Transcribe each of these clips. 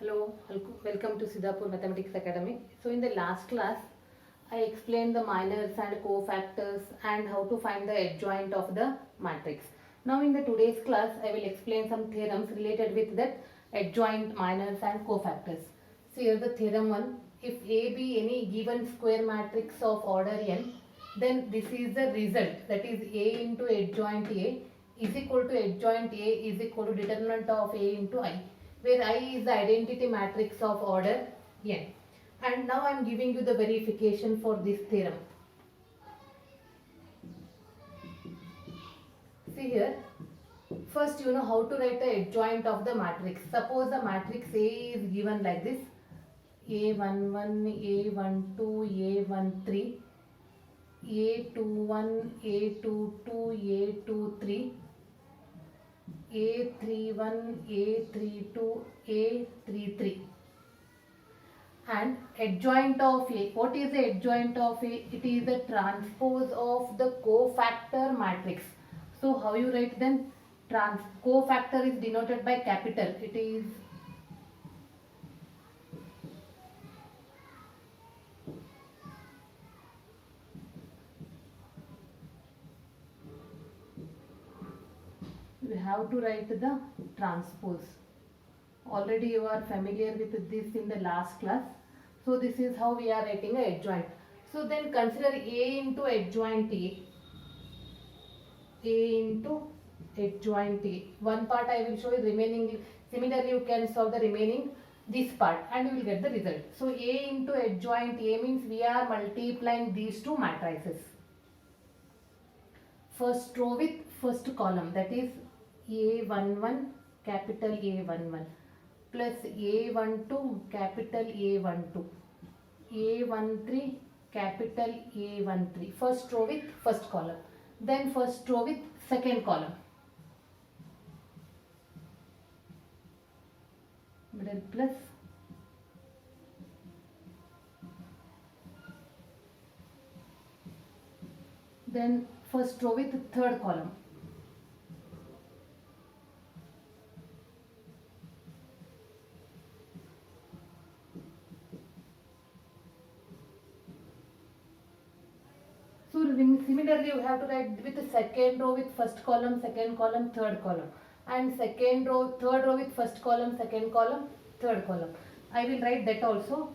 Hello, welcome to Siddhapur Mathematics Academy. So in the last class, I explained the minors and cofactors and how to find the adjoint of the matrix. Now in the today's class, I will explain some theorems related with that adjoint, minors and cofactors. So here the theorem 1, if A be any given square matrix of order n, then this is the result, that is A into adjoint A is equal to adjoint A is equal to determinant of A into I, where I is the identity matrix of order n. And now I am giving you the verification for this theorem. See here, first you know how to write the adjoint of the matrix. Suppose the matrix A is given like this: A11, A12, A13, A21, A22, A23, A31, A32, A33. And adjoint of A. What is the adjoint of A? It is the transpose of the cofactor matrix. So how you write then? Cofactor is denoted by capital. It is we have to write the transpose. Already you are familiar with this in the last class. So this is how we are writing a adjoint. So then consider A into adjoint A. A into adjoint A. One part I will show you, remaining. Similarly you can solve the remaining this part and you will get the result. So A into adjoint A means we are multiplying these two matrices. First row with first column, that is A11 capital A11 plus A12 capital A12, A13 capital A13. First row with first column. Then first row with second column. Middle plus then first row with third column. So similarly you have to write with the second row with first column, second column, third column, and second row, third row with first column, second column, third column. I will write that also.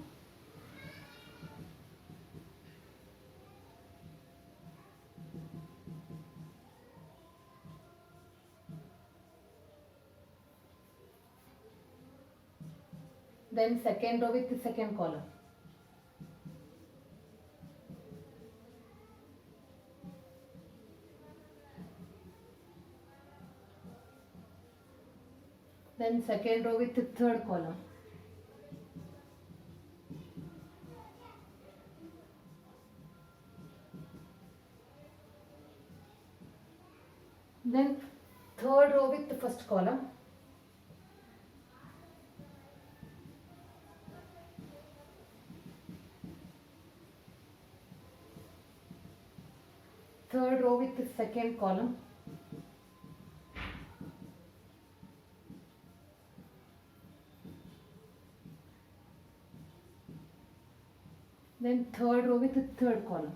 Then second row with the second column. Then second row with the third column. Then third row with the first column. Third row with the second column. Then third row with the third column.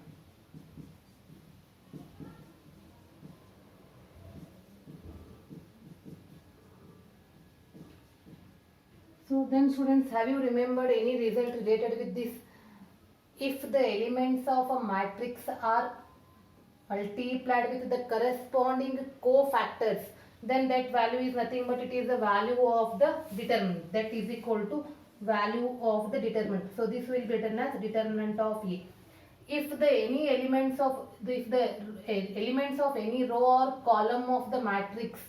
So then students, have you remembered any result related with this? If the elements of a matrix are multiplied with the corresponding cofactors, then that value is nothing but it is the value of the determinant, that is equal to value of the determinant. So this will be written as determinant of A. If the elements of any row or column of the matrix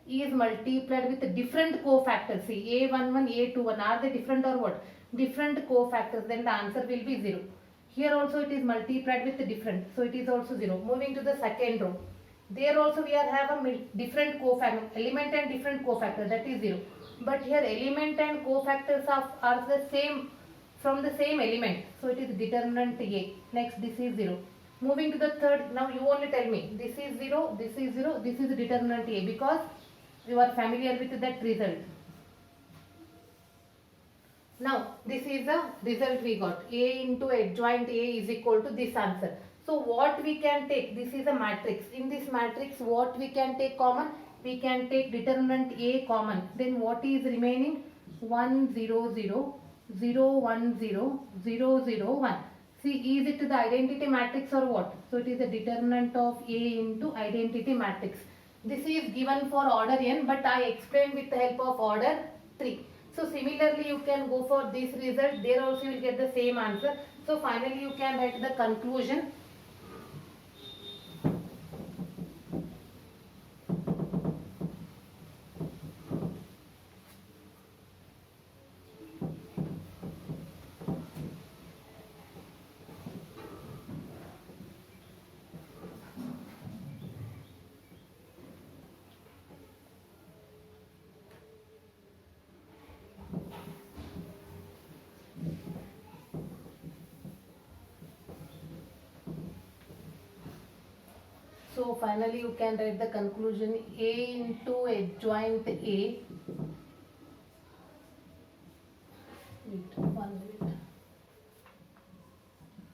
is multiplied with different cofactors, see A11, A21, are they different or what? Different cofactors, then the answer will be 0. Here also it is multiplied with different, so it is also 0. Moving to the second row, there also we have a different cofactor, element and different cofactor, that is 0. But here element and cofactors are the same, from the same element, so it is determinant A. Next, this is 0. Moving to the third, now you only tell me this is 0, this is 0, this is determinant A, because you are familiar with that result. Now this is the result we got. A into adjoint A is equal to this answer. So what we can take? This is a matrix. In this matrix what we can take common? We can take determinant A common. Then what is remaining? 1 0 0 0 1 0 0 0 1. See, is it the identity matrix or what? So it is the determinant of A into identity matrix. This is given for order n, but I explained with the help of order 3. So similarly you can go for this result. There also you will get the same answer. So finally you can write the conclusion. So finally you can write the conclusion. A into adjoint A. Wait, 1 minute.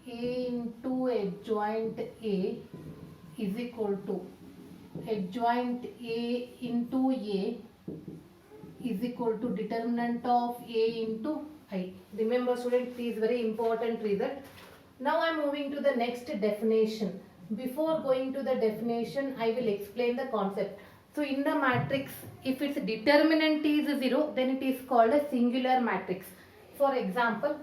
A into adjoint A is equal to adjoint A into A is equal to determinant of A into I. Remember students, it is very important result. Now I am moving to the next definition. Before going to the definition, I will explain the concept. So in the matrix, if its determinant is 0, then it is called a singular matrix. For example,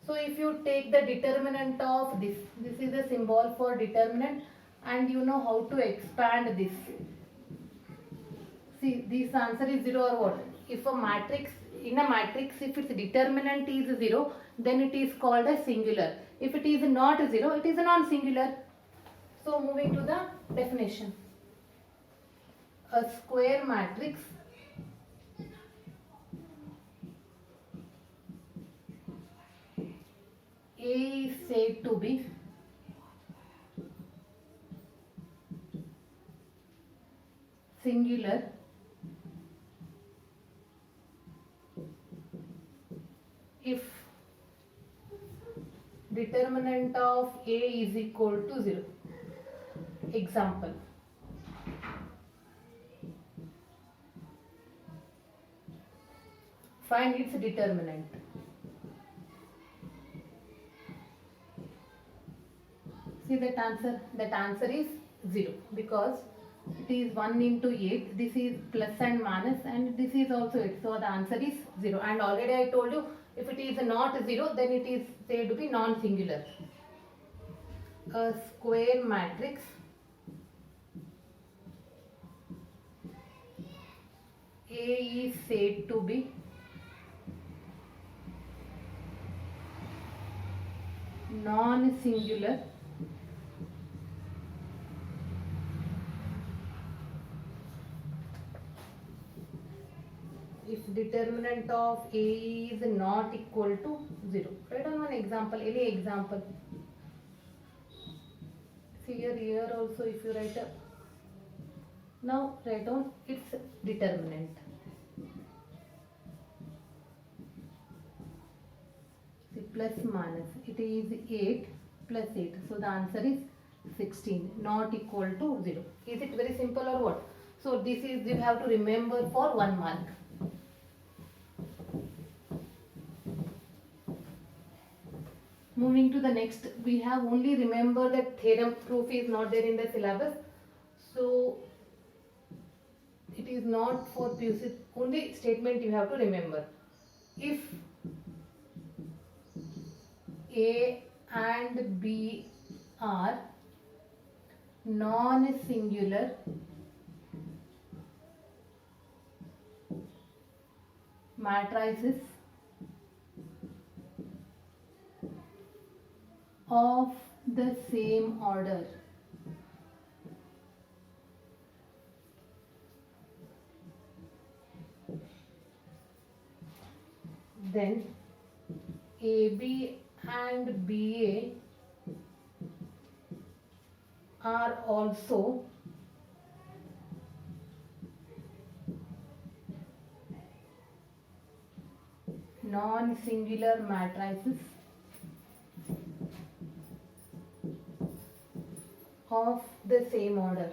so if you take the determinant of this is a symbol for determinant, and you know how to expand this. See, this answer is 0 or what? If a matrix, in a matrix, if its determinant is 0, then it is called a singular. If it is not 0, it is a non-singular. So moving to the definition. A square matrix A is said to be singular if determinant of A is equal to 0. Example. Find its determinant. See that answer? That answer is 0 because it is 1 into 8. This is plus and minus, and this is also 8. So the answer is 0. And already I told you, if it is not 0, then it is said to be non-singular. A square matrix A is said to be non-singular if determinant of A is not equal to 0. Write on one example, any example. See here also if you write a, now write on its determinant. See, plus minus, it is 8 plus 8. So the answer is 16, not equal to 0. Is it very simple or what? So this is, you have to remember for 1 mark. Moving to the next, we have only remember that theorem. Proof is not there in the syllabus. So it is not for PUC, only statement you have to remember. If A and B are non-singular matrices of the same order, then AB and BA are also non-singular matrices of the same order.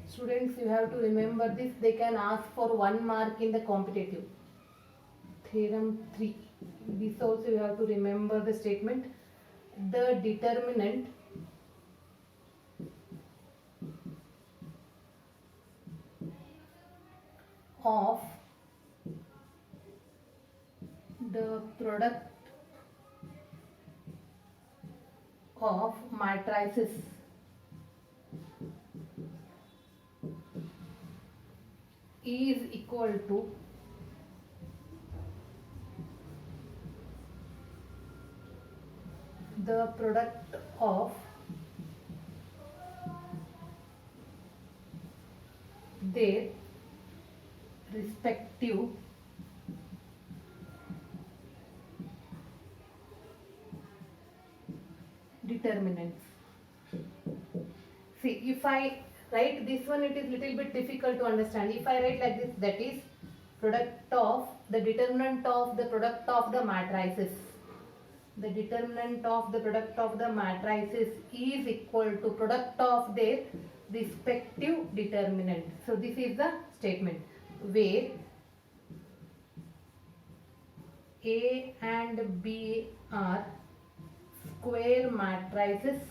Students, you have to remember this. They can ask for 1 mark in the competitive. Theorem 3. This also you have to remember the statement. The determinant of the product of matrices is equal to the product of their respective determinants. See, if I write this one, it is little bit difficult to understand. If I write like this, that is product of the determinant of the product of the matrices. The determinant of the product of the matrices is equal to product of their respective determinant. So this is the statement where A and B are square matrices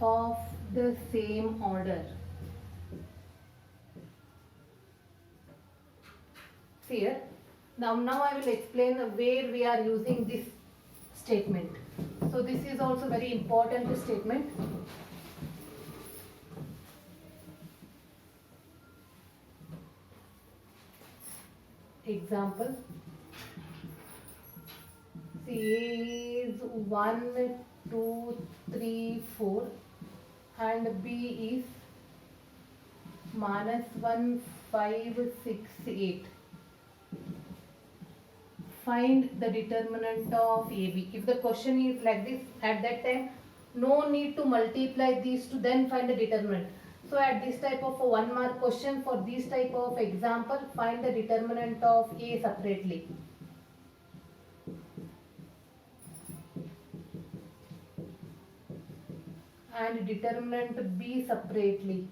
of the same order. See here. Now I will explain where we are using this statement. So this is also very important statement. Example. See, A is 1, 2, 3, 4 and B is -1, 5, 6, 8. Find the determinant of AB. If the question is like this, at that time, no need to multiply these to then find the determinant. So at this type of a 1 mark question, for this type of example, find the determinant of A separately. And determinant B separately.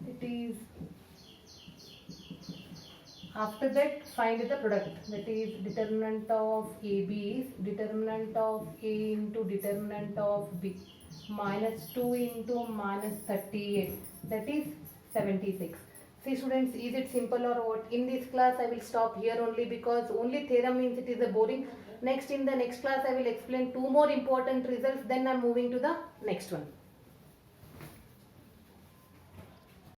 It is after that find the product, that is determinant of AB is determinant of A into determinant of B, -2 into -38, that is 76. See students, is it simple or what? In this class I will stop here only because only theorem means it is a boring. Next, in the next class I will explain 2 more important results, then I am moving to the next one.